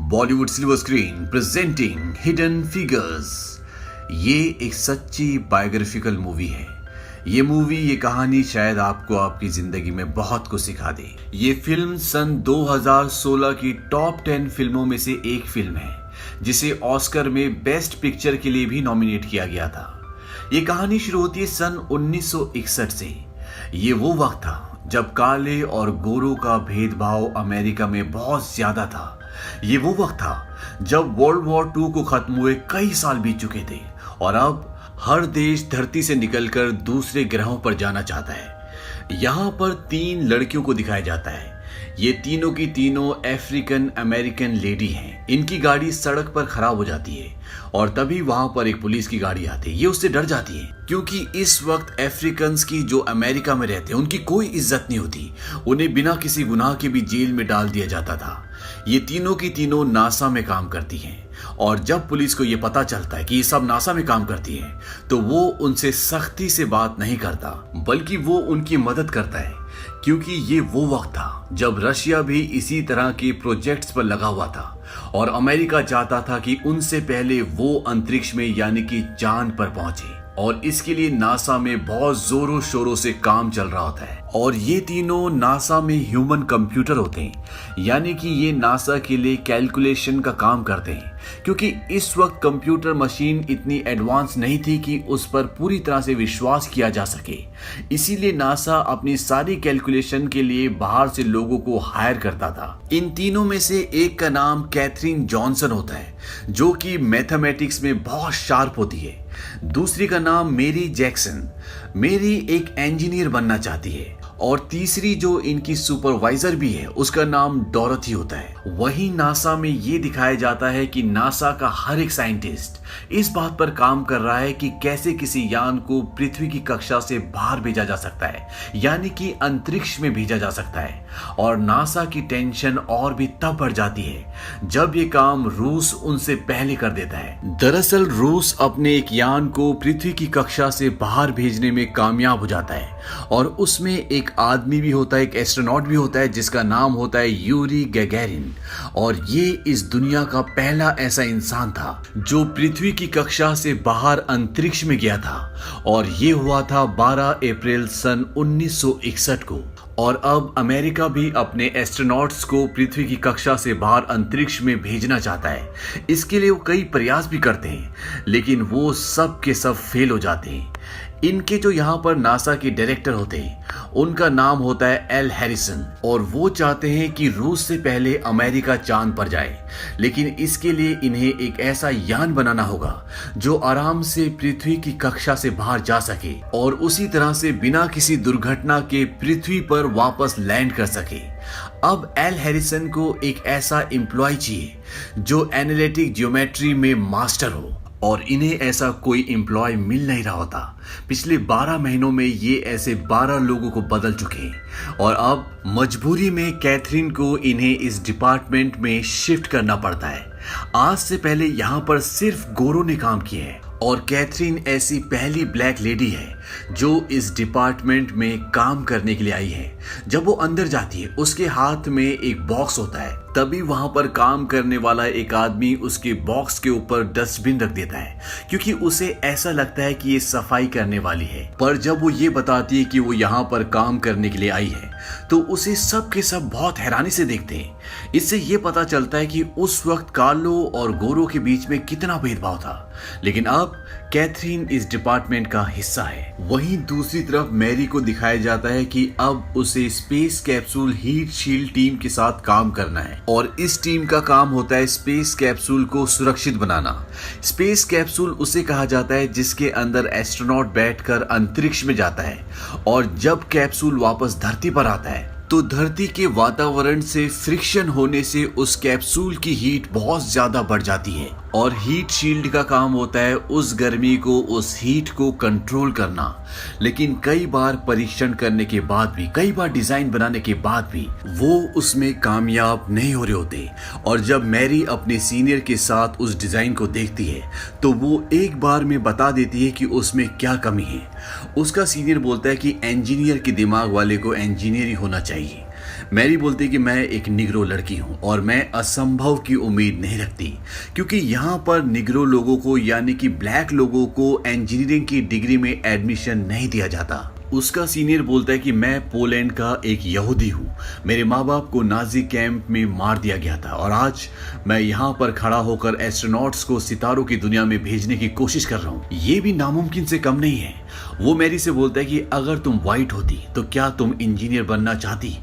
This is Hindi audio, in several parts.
Bollywood silver screen presenting hidden figures. ये एक सच्ची बायोग्राफिकल मूवी है। ये कहानी शायद आपको आपकी जिंदगी में बहुत कुछ सिखा दे। ये फिल्म सन 2016 की टॉप 10 फिल्मों में से एक फिल्म है जिसे ऑस्कर में बेस्ट पिक्चर के लिए भी नॉमिनेट किया गया था। ये कहानी शुरू होती है सन 1961 से। ये वो वक्त था जब काले और गोरों का भेदभाव अमेरिका में बहुत ज्यादा था। ये वो वक्त था जब वर्ल्ड वॉर 2 को खत्म हुए कई साल बीत चुके थे और अब हर देश धरती से निकलकर दूसरे ग्रहों पर जाना चाहता है। यहाँ पर 3 लड़कियों को दिखाया जाता है। ये तीनों की तीनों अफ्रीकन अमेरिकन लेडी हैं। इनकी गाड़ी सड़क पर खराब हो जाती है और तभी वहां पर एक पुलिस की गाड़ी आती है। ये उससे डर जाती है क्योंकि इस वक्त अफ्रीकन्स की जो अमेरिका में रहते हैं उनकी कोई इज्जत नहीं होती। उन्हें बिना किसी गुनाह के भी जेल में डाल दिया जाता था। ये तीनों की तीनों नासा में काम करती हैं और जब पुलिस को ये पता चलता है कि ये सब नासा में काम करती हैं तो वो उनसे सख्ती से बात नहीं करता बल्कि वो उनकी मदद करता है, क्योंकि ये वो वक्त था जब रशिया भी इसी तरह के प्रोजेक्ट्स पर लगा हुआ था और अमेरिका चाहता था कि उनसे पहले वो अंतरिक्ष में यानी कि चांद पर पहुंचे और इसके लिए नासा में बहुत जोरों शोरों से काम चल रहा होता है। और ये तीनों नासा में ह्यूमन कंप्यूटर होते हैं, यानी कि ये नासा के लिए कैलकुलेशन का काम करते हैं, क्योंकि इस वक्त कंप्यूटर मशीन इतनी एडवांस नहीं थी कि उस पर पूरी तरह से विश्वास किया जा सके। इसीलिए नासा अपनी सारी कैलकुलेशन के लिए बाहर से लोगों को हायर करता था। इन तीनों में से एक का नाम कैथरीन जॉनसन होता है जो कि मैथमेटिक्स में बहुत शार्प होती है। दूसरी का नाम मेरी जैक्सन। मेरी एक इंजीनियर बनना चाहती है और तीसरी जो इनकी सुपरवाइजर भी है उसका नाम डोरथी होता है। वहीं नासा में ये दिखाया जाता है कि नासा का हर एक साइंटिस्ट इस बात पर काम कर रहा है कि कैसे किसी यान को पृथ्वी की कक्षा से बाहर भेजा जा सकता है, यानी कि अंतरिक्ष में भेजा जा सकता है। और नासा की टेंशन और भी तब बढ़ जाती है जब ये काम रूस उनसे पहले कर देता है। दरअसल रूस अपने एक यान को पृथ्वी की कक्षा से बाहर भेजने में कामयाब हो जाता है और उसमें एक आदमी भी होता है, एक एस्ट्रोनॉट भी होता है जिसका नाम होता है यूरी गैगेरिन। और ये इस दुनिया का पहला ऐसा इंसान था जो पृथ्वी की कक्षा से बाहर अंतरिक्ष में गया था और ये हुआ था 12 अप्रैल सन 1961 को। और अब अमेरिका भी एस्ट्रोनॉट्स एस्ट्रोनॉट्स को पृथ्वी की कक्षा से बाहर अंतरिक्ष में भेजना चाहता है। इसके लिए वो कई प्रयास भी करते हैं लेकिन वो सब के सब फेल हो जाते हैं। इनके जो यहाँ पर नासा के डायरेक्टर होते हैं उनका नाम होता है एल हैरिसन और वो चाहते हैं कि रूस से पहले अमेरिका चांद पर जाए, लेकिन इसके लिए इन्हें एक ऐसा यान बनाना होगा जो आराम से पृथ्वी की कक्षा से बाहर जा सके और उसी तरह से बिना किसी दुर्घटना के पृथ्वी पर वापस लैंड कर सके। अब एल हैरिसन को एक ऐसा एम्प्लॉय चाहिए जो एनालिटिक ज्योमेट्री में मास्टर हो और इन्हें ऐसा कोई एम्प्लॉय मिल नहीं रहा होता। पिछले 12 महीनों में ये ऐसे 12 लोगों को बदल चुके हैं और अब मजबूरी में कैथरीन को इन्हें इस डिपार्टमेंट में शिफ्ट करना पड़ता है। आज से पहले यहाँ पर सिर्फ गोरों ने काम किए हैं और कैथरीन ऐसी पहली ब्लैक लेडी है जो इस डिपार्टमेंट में काम करने के लिए आई है। जब वो अंदर जाती है उसके हाथ में एक बॉक्स होता है, तभी वहां पर काम करने वाला एक आदमी उसके बॉक्स के ऊपर डस्टबिन रख देता है क्योंकि उसे ऐसा लगता है कि ये सफाई करने वाली है। पर जब वो ये बताती है कि वो यहाँ पर काम करने के लिए आई है तो उसे सब के सब बहुत हैरानी से देखते हैं। इससे ये पता चलता है कि उस वक्त कालों और गोरों के बीच में कितना भेदभाव था, लेकिन अब कैथरीन इस डिपार्टमेंट का हिस्सा है। वहीं दूसरी तरफ मैरी को दिखाया जाता है कि अब उसे space capsule heat shield team के साथ काम करना है और इस टीम का काम होता है स्पेस कैप्सूल को सुरक्षित बनाना। स्पेस कैप्सूल उसे कहा जाता है जिसके अंदर एस्ट्रोनॉट बैठकर अंतरिक्ष में जाता है और जब कैप्सूल वापस धरती पर आता है तो धरती के वातावरण से फ्रिक्शन होने से उस कैप्सूल की हीट बहुत ज्यादा बढ़ जाती है और हीट शील्ड का काम होता है उस गर्मी को, उस हीट को कंट्रोल करना। लेकिन कई बार परीक्षण करने के बाद भी, कई बार डिजाइन बनाने के बाद भी वो उसमें कामयाब नहीं हो रहे होते। और जब मैरी अपने सीनियर के साथ उस डिजाइन को देखती है तो वो एक बार में बता देती है कि उसमें क्या कमी है। उसका सीनियर बोलता है कि इंजीनियर के दिमाग वाले को इंजीनियर ही होना चाहिए। मैरी बोलती है कि मैं एक निग्रो लड़की हूँ और मैं असंभव की उम्मीद नहीं रखती, क्योंकि यहाँ पर निग्रो लोगों को यानी कि ब्लैक लोगों को इंजीनियरिंग की डिग्री में एडमिशन नहीं दिया जाता। उसका सीनियर बोलता है कि मैं पोलैंड का एक यहूदी हूँ, मेरे माँ बाप को नाजी कैंप में मार दिया गया था और आज मैं यहाँ पर खड़ा होकर एस्ट्रोनॉट्स को सितारों की दुनिया में भेजने की कोशिश कर रहा हूँ। ये भी नामुमकिन से कम नहीं है। वो मैरी से बोलता है कि अगर तुम वाइट होती तो क्या तुम इंजीनियर बनना चाहती?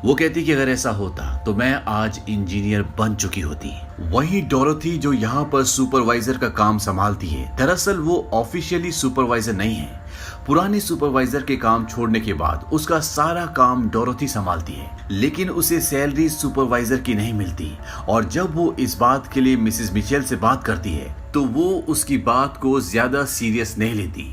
वो कहती कि अगर ऐसा होता तो मैं आज इंजीनियर बन चुकी होती। वहीं डोरोथी जो यहाँ पर सुपरवाइजर का काम संभालती है, दरअसल वो ऑफिशियली सुपरवाइजर नहीं है। पुराने सुपरवाइजर के काम छोड़ने के बाद उसका सारा काम डोरोथी संभालती है, लेकिन उसे सैलरी सुपरवाइजर की नहीं मिलती और जब वो इस बात के लिए मिसेस मिचेल से बात करती है तो वो उसकी बात को ज्यादा सीरियस नहीं लेती।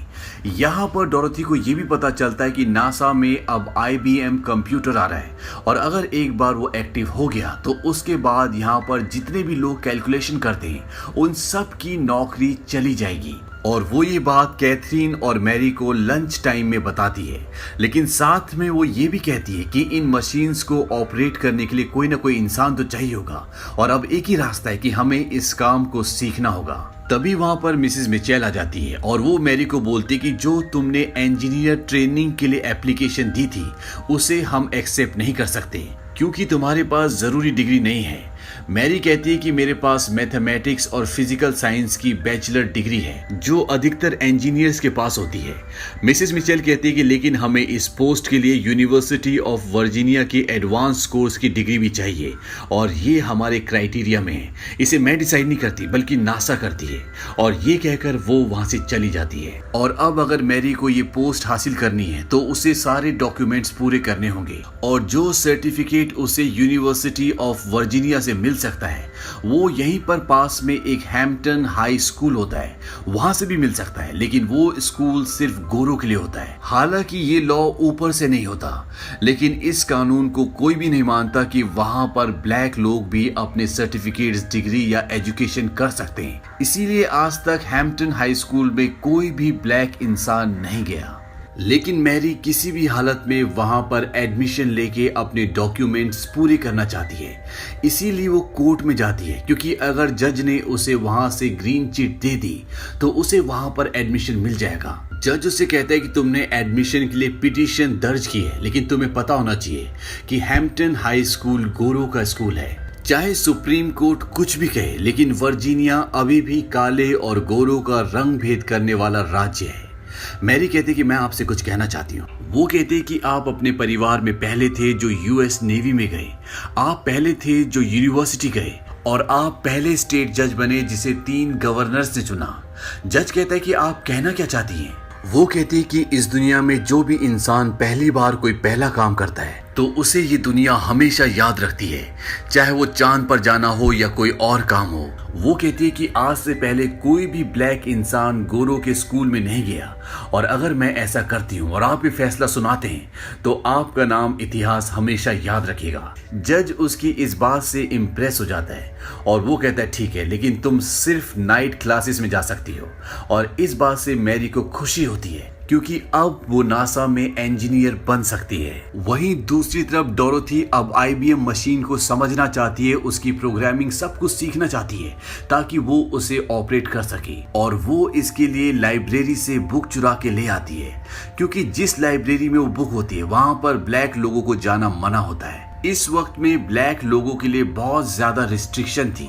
यहाँ पर डोरोथी को ये भी पता चलता है कि नासा में अब IBM कंप्यूटर आ रहा है और अगर एक बार वो एक्टिव हो गया तो उसके बाद यहाँ पर जितने भी लोग कैलकुलेशन करते हैं उन सब की नौकरी चली जाएगी। और वो ये बात कैथरीन और मैरी को लंच टाइम में बताती है, लेकिन साथ में वो ये भी कहती है कि इन मशीन्स को ऑपरेट करने के लिए कोई ना कोई इंसान तो चाहिए होगा और अब एक ही रास्ता है कि हमें इस काम को सीखना होगा। तभी वहां पर मिसेस मिचेल आ जाती है और वो मैरी को बोलती है कि जो तुमने इंजीनियर ट्रेनिंग के लिए एप्लीकेशन दी थी उसे हम एक्सेप्ट नहीं कर सकते क्योंकि तुम्हारे पास जरूरी डिग्री नहीं है। मैरी कहती है कि मेरे पास मैथमेटिक्स और फिजिकल साइंस की बैचलर डिग्री है जो अधिकतर इंजीनियर्स के पास होती है। मिसेस मिचेल कहती है कि लेकिन हमें इस पोस्ट के लिए यूनिवर्सिटी ऑफ वर्जीनिया की एडवांस कोर्स की डिग्री भी चाहिए और ये हमारे क्राइटेरिया में है। इसे मैं डिसाइड नहीं करती बल्कि नासा करती है। और ये कहकर वो वहां से चली जाती है। और अब अगर मैरी को ये पोस्ट हासिल करनी है तो उसे सारे डॉक्यूमेंट्स पूरे करने होंगे और जो सर्टिफिकेट उसे यूनिवर्सिटी ऑफ वर्जीनिया से मिल सकता है वो यहीं पर पास में एक हैम्पटन हाई स्कूल होता है, वहां से भी मिल सकता है, लेकिन वो स्कूल सिर्फ गोरों के लिए होता है। हालांकि ये लॉ ऊपर से नहीं होता, लेकिन इस कानून को कोई भी नहीं मानता कि वहां पर ब्लैक लोग भी अपने सर्टिफिकेट्स, डिग्री या एजुकेशन कर सकते हैं। इसीलिए आज तक हैम्पटन हाई स्कूल में कोई भी ब्लैक इंसान नहीं गया। लेकिन मैरी किसी भी हालत में वहां पर एडमिशन लेके अपने डॉक्यूमेंट्स पूरे करना चाहती है, इसीलिए वो कोर्ट में जाती है क्योंकि अगर जज ने उसे वहां से ग्रीन चिट दे दी तो उसे वहां पर एडमिशन मिल जाएगा। जज उसे कहता है कि तुमने एडमिशन के लिए पिटीशन दर्ज की है, लेकिन तुम्हें पता होना चाहिए कि हैम्पटन हाई स्कूल गोरों का स्कूल है। चाहे सुप्रीम कोर्ट कुछ भी कहे, लेकिन वर्जीनिया अभी भी काले और गोरों का रंग भेद करने वाला राज्य है। मैरी कहती कि मैं आपसे कुछ कहना चाहती हूँ। वो कहते कि आप अपने परिवार में पहले थे जो US नेवी में गए, आप पहले थे जो यूनिवर्सिटी गए और आप पहले स्टेट जज बने जिसे 3 गवर्नर्स ने चुना। जज कहता है कि आप कहना क्या चाहती हैं? वो कहती है कि इस दुनिया में जो भी इंसान पहली बार कोई पहला काम करता है तो उसे ये दुनिया हमेशा याद रखती है, चाहे वो चांद पर जाना हो या कोई और काम हो। वो कहती है कि आज से पहले कोई भी ब्लैक इंसान गोरों के स्कूल में नहीं गया और अगर मैं ऐसा करती हूँ और आप ये फैसला सुनाते हैं तो आपका नाम इतिहास हमेशा याद रखेगा। जज उसकी इस बात से इम्प्रेस हो जाता है और वो कहता है ठीक है, लेकिन तुम सिर्फ नाइट क्लासेस में जा सकती हो। और इस बात से मैरी को खुशी होती है क्योंकि अब वो नासा में इंजीनियर बन सकती है। वहीं दूसरी तरफ डोरोथी अब IBM मशीन को समझना चाहती है, उसकी प्रोग्रामिंग सब कुछ सीखना चाहती है ताकि वो उसे ऑपरेट कर सके। और वो इसके लिए लाइब्रेरी से बुक चुरा के ले आती है क्योंकि जिस लाइब्रेरी में वो बुक होती है वहां पर ब्लैक लोगों को जाना मना होता है। इस वक्त में ब्लैक लोगों के लिए बहुत ज्यादा रिस्ट्रिक्शन थी।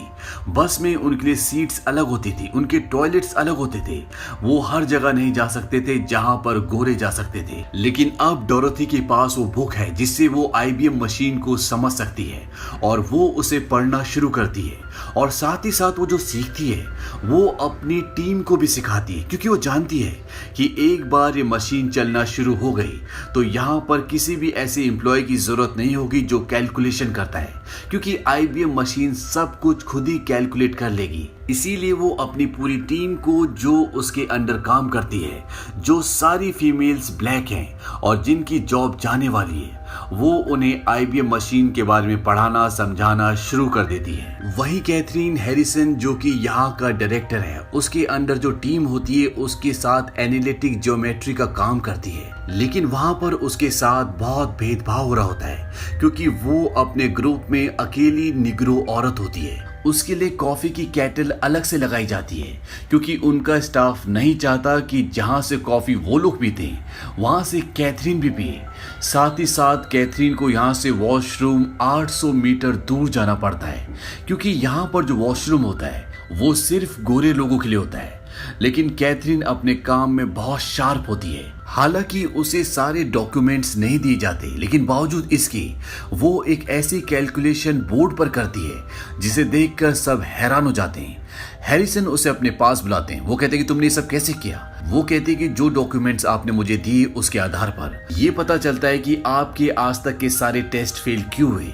बस में उनके लिए सीट्स अलग होती थी, उनके टॉयलेट्स अलग होते थे, वो हर जगह नहीं जा सकते थे जहां पर गोरे जा सकते थे। लेकिन अब डोरोथी के पास वो बुक है जिससे वो IBM मशीन को समझ सकती है और वो उसे पढ़ना शुरू करती है और साथ ही साथ वो जो सीखती है वो अपनी टीम को भी सिखाती है क्योंकि वो जानती है कि एक बार ये मशीन चलना शुरू हो गई तो यहाँ पर किसी भी ऐसे एम्प्लॉय की जरूरत नहीं होगी जो कैलकुलेशन करता है, क्योंकि IBM मशीन सब कुछ खुद ही कैलकुलेट कर लेगी। इसीलिए वो अपनी पूरी टीम को, जो उसके अंडर काम करती है, जो सारी फीमेल्स ब्लैक हैं और जिनकी जॉब जाने वाली है, वो उन्हें आईबीएम मशीन के बारे में पढ़ाना समझाना शुरू कर देती है। वही कैथरीन हैरिसन जो कि यहाँ का डायरेक्टर है, उसके अंडर जो टीम होती है उसके साथ एनालिटिक ज्योमेट्री का काम करती है, लेकिन वहां पर उसके साथ बहुत भेदभाव हो रहा होता है क्योंकि वो अपने ग्रुप में अकेली निग्रो औरत होती है। उसके लिए कॉफी की केटल अलग से लगाई जाती है क्योंकि उनका स्टाफ नहीं चाहता कि जहां से कॉफी वो लोग पीते हैं वहां से कैथरीन भी पिए। साथ ही साथ कैथरीन को यहाँ से वॉशरूम 800 मीटर दूर जाना पड़ता है क्योंकि यहाँ पर जो वॉशरूम होता है वो सिर्फ गोरे लोगों के लिए होता है। लेकिन कैथरीन अपने काम में बहुत शार्प होती है। हालांकि उसे सारे डॉक्यूमेंट्स नहीं दिए जाते, लेकिन बावजूद इसके वो एक ऐसी कैलकुलेशन बोर्ड पर करती है जिसे देखकर सब हैरान हो जाते हैं। हैरिसन उसे अपने पास बुलाते हैं। वो कहते हैं कि तुमने ये सब कैसे किया। वो कहते हैं कि जो डॉक्यूमेंट्स आपने मुझे दिए उसके आधार पर ये पता चलता है कि आपके आज तक के सारे टेस्ट फेल क्यों हुए।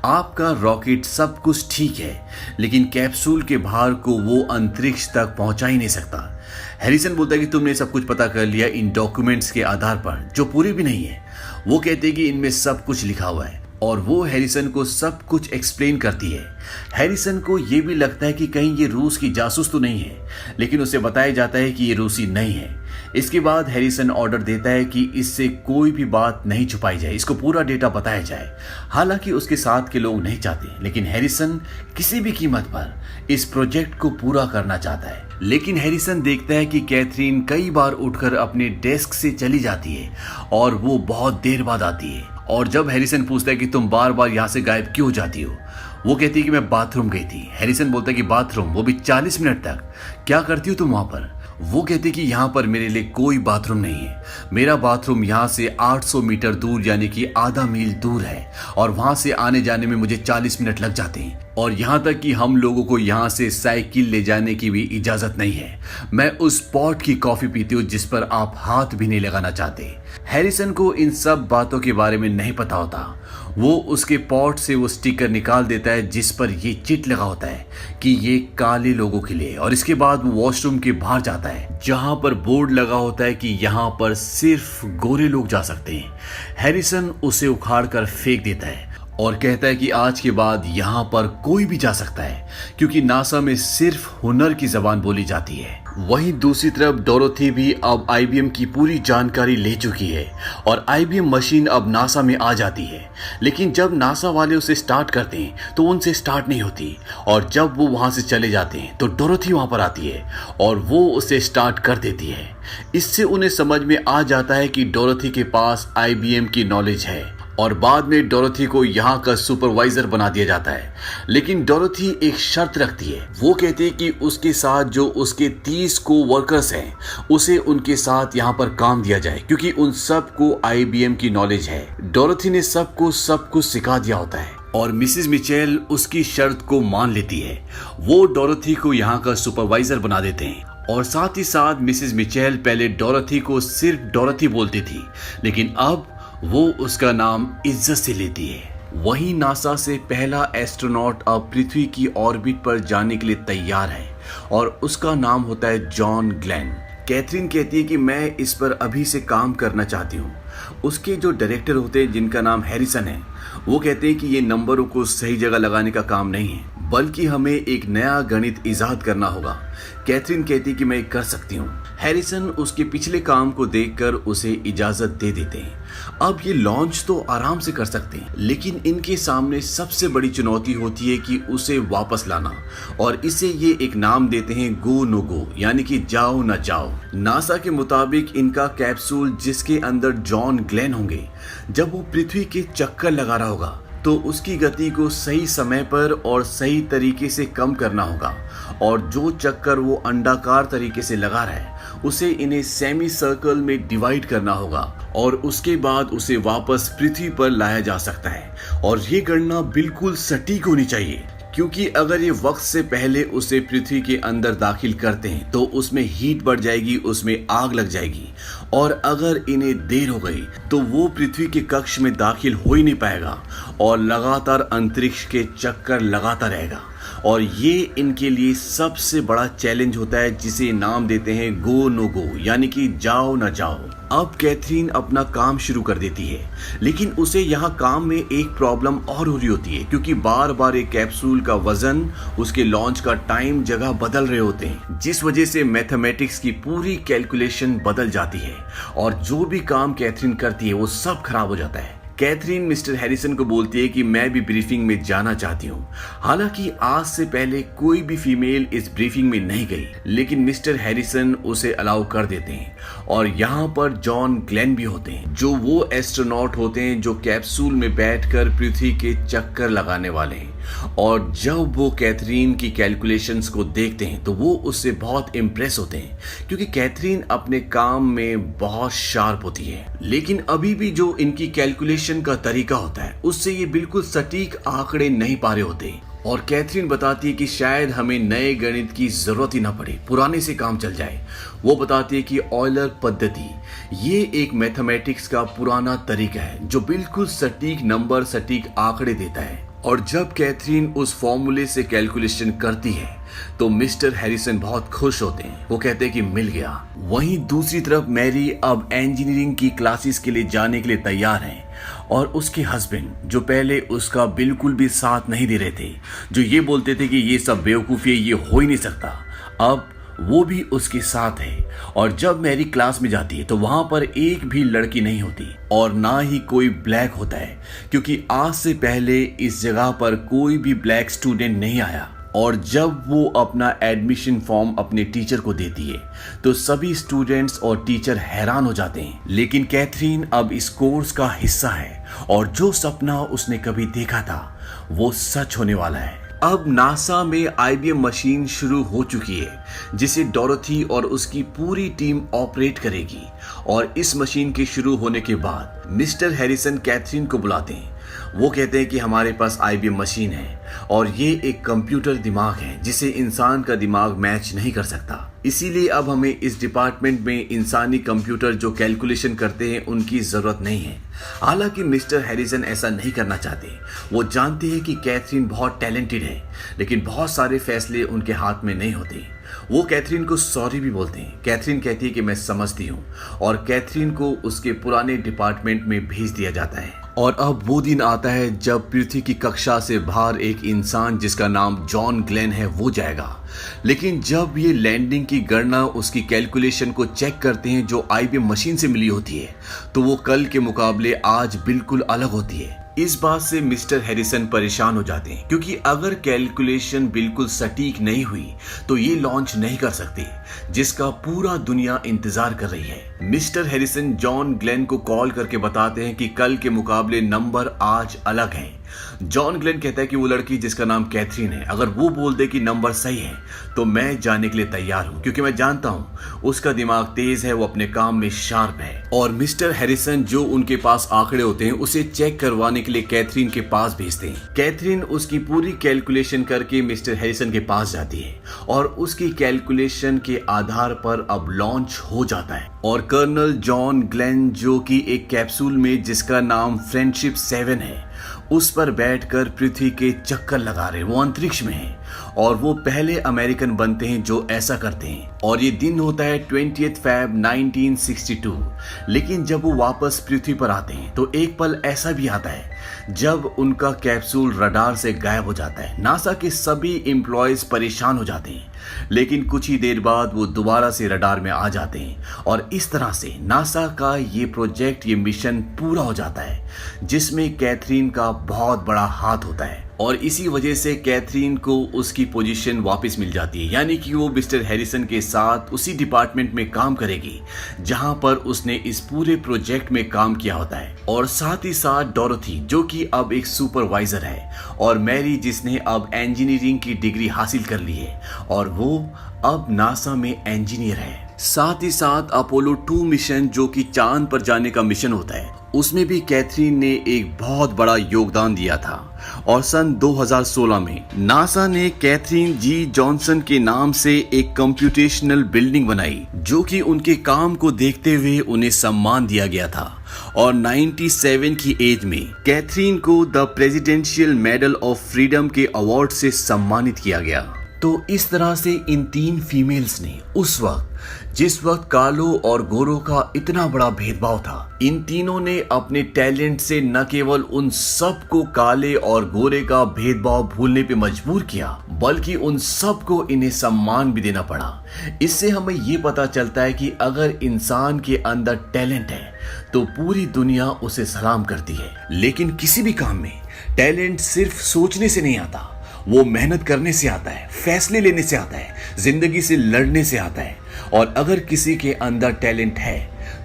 आपका रॉकेट सब कुछ ठीक है, लेकिन कैप्सूल के भार को वो अंतरिक्ष तक पहुंचा ही नहीं सकता। हैरिसन बोलता है कि तुमने सब कुछ पता कर लिया इन डॉक्यूमेंट्स के आधार पर जो पूरे भी नहीं है। वो कहते हैं कि इनमें सब कुछ लिखा हुआ है और वो हैरिसन को सब कुछ एक्सप्लेन करती है। हैरिसन को ये भी लगता है कि कहीं ये रूस की जासूस तो नहीं है, लेकिन उसे बताया जाता है कि ये रूसी नहीं है। इसके बाद हैरिसन ऑर्डर देता है कि इससे कोई भी बात नहीं छुपाई जाए, इसको पूरा डेटा बताया जाए। हालांकि उसके साथ के लोग नहीं चाहते, लेकिन हैरिसन किसी भी कीमत पर इस प्रोजेक्ट को पूरा करना चाहता है। लेकिन हैरिसन देखता है कि कैथरीन कई बार उठकर अपने डेस्क से चली जाती है और वो बहुत देर बाद आती है। और जब हैरिसन पूछता है कि तुम बार बार यहाँ से गायब क्यों हो जाती हो, वो कहती है कि मैं बाथरूम गई थी। हैरिसन बोलता है कि बाथरूम, वो भी 40 मिनट तक, क्या करती हो तुम वहां पर। वो कहते हैं कि यहाँ पर मेरे लिए कोई बाथरूम नहीं है। मेरा बाथरूम यहाँ से 800 मीटर दूर यानी कि आधा मील दूर है और वहां से आने जाने में मुझे 40 मिनट लग जाते हैं और यहाँ तक कि हम लोगों को यहाँ से साइकिल ले जाने की भी इजाजत नहीं है। मैं उस पॉट की कॉफी पीती हूँ जिस पर आप हाथ भी नहीं लगाना चाहते। हैरिसन को इन सब बातों के बारे में नहीं पता होता। वो उसके पॉट से वो स्टिकर निकाल देता है जिस पर ये चिट लगा होता है कि ये काले लोगों के लिए, और इसके बाद वो वॉशरूम के बाहर जाता है जहां पर बोर्ड लगा होता है कि यहाँ पर सिर्फ गोरे लोग जा सकते हैं। हैरिसन उसे उखाड़ कर फेंक देता है और कहता है कि आज के बाद यहाँ पर कोई भी जा सकता है क्योंकि नासा में सिर्फ हुनर की जबान बोली जाती है। वहीं दूसरी तरफ डोरोथी भी अब आईबीएम की पूरी जानकारी ले चुकी है और आईबीएम मशीन अब नासा में आ जाती है। लेकिन जब नासा वाले उसे स्टार्ट करते हैं तो उनसे स्टार्ट नहीं होती और जब वो वहां से चले जाते हैं तो डोरोथी वहां पर आती है और वो उसे स्टार्ट कर देती है। इससे उन्हें समझ में आ जाता है कि डोरोथी के पास आईबीएम की नॉलेज है और बाद में डोरोथी को यहाँ का सुपरवाइजर बना दिया जाता है। लेकिन डोरोथी एक शर्त रखती है। वो कहती है कि उसके साथ जो उसके 30 को वर्कर्स हैं उसे उनके साथ यहाँ पर काम दिया जाए क्योंकि उन सब को आईबीएम की नॉलेज है। डोरोथी ने सबको सब कुछ सिखा दिया होता है और मिसेस मिचेल उसकी शर्त को मान लेती है। वो डोरोथी को यहाँ का सुपरवाइजर बना देते हैं और साथ ही साथ मिसेस मिचेल पहले डोरोथी को सिर्फ डोरोथी बोलती थी, लेकिन अब वो उसका नाम इज्जत से लेती है। वहीं नासा से पहला एस्ट्रोनॉट अब पृथ्वी की ऑर्बिट पर जाने के लिए तैयार है और उसका नाम होता है जॉन ग्लेन। कैथरीन कहती है कि मैं इस पर अभी से काम करना चाहती हूँ। उसके जो डायरेक्टर होते हैं जिनका नाम हैरिसन है, वो कहते हैं कि ये नंबरों को सही जगह लगाने का काम नहीं है बल्कि हमें एक नया गणित इजाद करना होगा। कैथरीन कहती है कि मैं कर सकती हूँ। हैरिसन उसके पिछले काम को देखकर उसे इजाजत दे देते हैं। अब ये लॉन्च तो आराम से कर सकते हैं, लेकिन इनके सामने सबसे बड़ी चुनौती होती है कि उसे वापस लाना, और इसे ये एक नाम देते हैं गो नो गो, यानी कि जाओ न जाओ। नासा के मुताबिक इनका कैप्सूल जिसके अंदर जॉन ग्लेन होंगे, जब वो पृथ्वी के चक्कर लगा रहा होगा तो उसकी गति को सही समय पर और सही तरीके से कम करना होगा, और जो चक्कर वो अंडाकार तरीके से लगा रहा है उसे इन्हें सेमी सर्कल में डिवाइड करना होगा और उसके बाद उसे वापस पृथ्वी पर लाया जा सकता है। और ये गणना बिल्कुल सटीक होनी चाहिए क्योंकि अगर ये वक्त से पहले उसे पृथ्वी के अंदर दाखिल करते हैं तो उसमें हीट बढ़ जाएगी, उसमें आग लग जाएगी, और अगर इन्हें देर हो गई तो वो पृथ्वी के कक्ष में दाखिल हो ही नहीं पाएगा और लगातार अंतरिक्ष के चक्कर लगाता रहेगा। और ये इनके लिए सबसे बड़ा चैलेंज होता है जिसे नाम देते हैं गो नो गो, यानी कि जाओ न जाओ। अब कैथरीन अपना काम शुरू कर देती है, लेकिन उसे यहाँ काम में एक प्रॉब्लम और हो रही होती है, क्योंकि बार बार एक कैप्सूल का वजन, उसके लॉन्च का टाइम, जगह बदल रहे होते हैं, जिस वजह से मैथमेटिक्स की पूरी कैलकुलेशन बदल जाती है और जो भी काम कैथरीन करती है वो सब खराब हो जाता है। कैथरीन मिस्टर हैरिसन को बोलती है कि मैं भी ब्रीफिंग में जाना चाहती हूँ। हालांकि आज से पहले कोई भी फीमेल इस ब्रीफिंग में नहीं गई, लेकिन मिस्टर हैरिसन उसे अलाउ कर देते हैं और यहाँ पर जॉन ग्लेन भी होते हैं, जो वो एस्ट्रोनॉट होते हैं जो कैप्सूल में बैठकर पृथ्वी के चक्कर लगाने वाले हैं। और जब वो कैथरीन की कैलकुलेशंस को देखते हैं तो वो उससे बहुत इम्प्रेस होते हैं, क्योंकि कैथरीन अपने काम में बहुत शार्प होती है। लेकिन अभी भी जो इनकी कैलकुलेशन का तरीका होता है उससे ये बिल्कुल सटीक आंकड़े नहीं पा रहे होते। और कैथरीन बताती है कि शायद हमें नए गणित की जरूरत ही ना पड़े, पुराने से काम चल जाए। वो बताती है कि ऑयलर पद्धति ये एक मैथमेटिक्स का पुराना तरीका है जो बिल्कुल सटीक नंबर, सटीक आंकड़े देता है। और जब कैथरीन उस फॉर्मूले से कैलकुलेशन करती है तो मिस्टर हैरिसन बहुत खुश होते हैं। वो कहते हैं कि मिल गया। वहीं दूसरी तरफ मैरी अब इंजीनियरिंग की क्लासेस के लिए जाने के लिए तैयार हैं और उसके हस्बैंड, जो पहले उसका बिल्कुल भी साथ नहीं दे रहे थे, जो ये बोलते थे कि ये सब बेवकूफ़ी है, ये हो ही नहीं सकता, अब वो भी उसके साथ है। और जब मैरी क्लास में जाती है तो वहां पर एक भी लड़की नहीं होती और ना ही कोई ब्लैक होता है, क्योंकि आज से पहले इस जगह पर कोई भी ब्लैक स्टूडेंट नहीं आया। और जब वो अपना एडमिशन फॉर्म अपने टीचर को देती है तो सभी स्टूडेंट्स और टीचर हैरान हो जाते हैं। लेकिन कैथरीन अब इस कोर्स का हिस्सा है और जो सपना उसने कभी देखा था वो सच होने वाला है। अब नासा में IBM मशीन शुरू हो चुकी है, जिसे डोरोथी और उसकी पूरी टीम ऑपरेट करेगी। और इस मशीन के शुरू होने के बाद मिस्टर हैरिसन कैथरीन को बुलाते हैं। वो कहते हैं कि हमारे पास IBM मशीन है और ये एक कंप्यूटर दिमाग है जिसे इंसान का दिमाग मैच नहीं कर सकता, इसीलिए अब हमें इस डिपार्टमेंट में इंसानी कंप्यूटर जो कैलकुलेशन करते हैं उनकी जरूरत नहीं है। हालांकि मिस्टर हैरिसन ऐसा नहीं करना चाहते। वो जानते हैं कि कैथरीन बहुत टैलेंटेड है, लेकिन बहुत सारे फैसले उनके हाथ में नहीं होते। वो कैथरीन को सॉरी भी बोलते हैं। कैथरीन कहती है कि मैं समझती हूँ और कैथरीन को उसके पुराने डिपार्टमेंट में भेज दिया जाता है। और अब वो दिन आता है जब पृथ्वी की कक्षा से बाहर एक इंसान जिसका नाम जॉन ग्लेन है वो जाएगा। लेकिन जब ये लैंडिंग की गणना उसकी कैलकुलेशन को चेक करते हैं जो IBM मशीन से मिली होती है, तो वो कल के मुकाबले आज बिल्कुल अलग होती है। इस बात से मिस्टर हैरिसन परेशान हो जाते हैं, क्योंकि अगर कैलकुलेशन बिल्कुल सटीक नहीं हुई तो ये लॉन्च नहीं कर सकते, जिसका पूरा दुनिया इंतजार कर रही है। मिस्टर हैरिसन जॉन ग्लेन को कॉल करके बताते हैं कि कल के मुकाबले नंबर आज अलग हैं। जॉन ग्लेन कहता है कि वो लड़की जिसका नाम कैथरीन है, अगर वो बोल दे कि नंबर सही है तो मैं जाने के लिए तैयार हूँ, क्योंकि मैं जानता हूँ उसका दिमाग तेज है, वो अपने काम में शार्प है। और मिस्टर हैरिसन जो उनके पास आंकड़े होते हैं उसे चेक करवाने के लिए कैथरीन के पास भेजते हैं। कैथरीन उसकी पूरी कैलकुलेशन करके मिस्टर हैरिसन के पास जाती है और उसकी कैलकुलेशन के आधार पर अब लॉन्च हो जाता है। और कर्नल जॉन ग्लेन, जो कि एक कैप्सूल में जिसका नाम फ्रेंडशिप 7 है, उस पर बैठकर पृथ्वी के चक्कर लगा रहे। वो अंतरिक्ष में है और वो पहले अमेरिकन बनते हैं जो ऐसा करते हैं। और ये दिन होता है 20 फ़रवरी 1962। लेकिन जब वो वापस पृथ्वी पर आते हैं तो एक पल ऐसा भी आता है जब उनका कैप्सूल रडार से गायब हो जाता है। नासा के सभी एम्प्लॉयज परेशान हो जाते हैं, लेकिन कुछ ही देर बाद वो दोबारा से रडार में आ जाते हैं और इस तरह से नासा का ये प्रोजेक्ट, ये मिशन पूरा हो जाता है, जिसमें कैथरीन का बहुत बड़ा हाथ होता है। और इसी वजह से कैथरीन को उसकी पोजीशन वापस मिल जाती है, यानी कि वो मिस्टर हैरिसन के साथ उसी डिपार्टमेंट में काम करेगी जहां पर उसने इस पूरे प्रोजेक्ट में काम किया होता है। और साथ ही साथ डोरोथी, जो कि अब एक सुपरवाइजर है, और मैरी, जिसने अब इंजीनियरिंग की डिग्री हासिल कर ली है और वो अब नासा में इंजीनियर है। साथ ही साथ अपोलो 2 मिशन, जो कि चांद पर जाने का मिशन होता है, उसमें भी कैथरीन ने एक बहुत बड़ा योगदान दिया था। और सन 2016 में नासा ने कैथरीन जी जॉनसन के नाम से एक कंप्यूटेशनल बिल्डिंग बनाई, जो कि उनके काम को देखते हुए उन्हें सम्मान दिया गया था। और 97 की एज में कैथरीन को the presidential medal of freedom के अवार्ड से सम्मानित किया गया। तो इस तरह से इन 3 फीमेल्स ने उस वक्त, जिस वक्त कालो और गोरों का इतना बड़ा भेदभाव था, इन तीनों ने अपने टैलेंट से न केवल उन सबको काले और गोरे का भेदभाव भूलने पे मजबूर किया, बल्कि उन सबको इन्हें सम्मान भी देना पड़ा। इससे हमें ये पता चलता है कि अगर इंसान के अंदर टैलेंट है तो पूरी दुनिया उसे सलाम करती है। लेकिन किसी भी काम में टैलेंट सिर्फ सोचने से नहीं आता, वो मेहनत करने से आता है, फैसले लेने से आता है, जिंदगी से लड़ने से आता है। और अगर किसी के अंदर टैलेंट है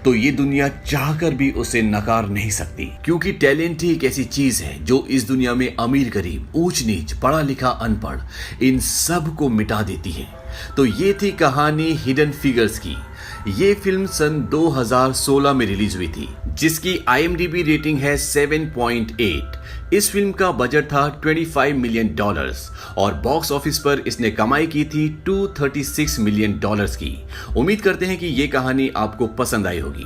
तो ये दुनिया चाहकर भी उसे नकार नहीं सकती, क्योंकि टैलेंट ही एक ऐसी चीज है जो इस दुनिया में अमीर गरीब, ऊंच नीच, पढ़ा लिखा अनपढ़, इन सब को मिटा देती है। तो ये थी कहानी हिडन फिगर्स की। ये फिल्म सन 2016 में रिलीज हुई थी, जिसकी IMDb रेटिंग है 7.8। इस फिल्म का बजट था $25 मिलियन और बॉक्स ऑफिस पर इसने कमाई की थी $236 मिलियन की। उम्मीद करते हैं कि ये कहानी आपको पसंद आई होगी।